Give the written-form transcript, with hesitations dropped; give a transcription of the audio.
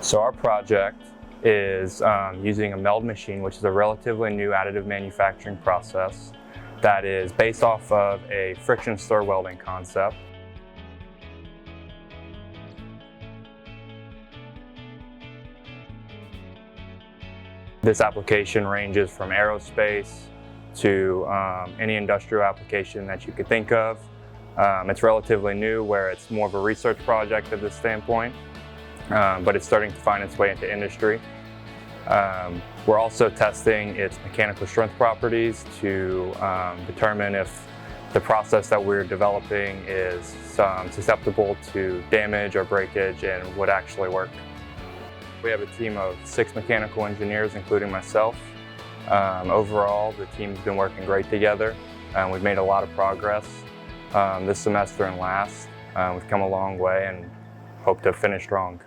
So our project is using a MELD machine, which is a relatively new additive manufacturing process that is based off of a friction stir welding concept. This application ranges from aerospace to any industrial application that you could think of. It's relatively new, where it's more of a research project at this standpoint, but it's starting to find its way into industry. We're also testing its mechanical strength properties to determine if the process that we're developing is susceptible to damage or breakage and would actually work. We have a team of 6 mechanical engineers, including myself. Overall, the team's been working great together. We've made a lot of progress this semester and last. We've come a long way and hope to finish strong.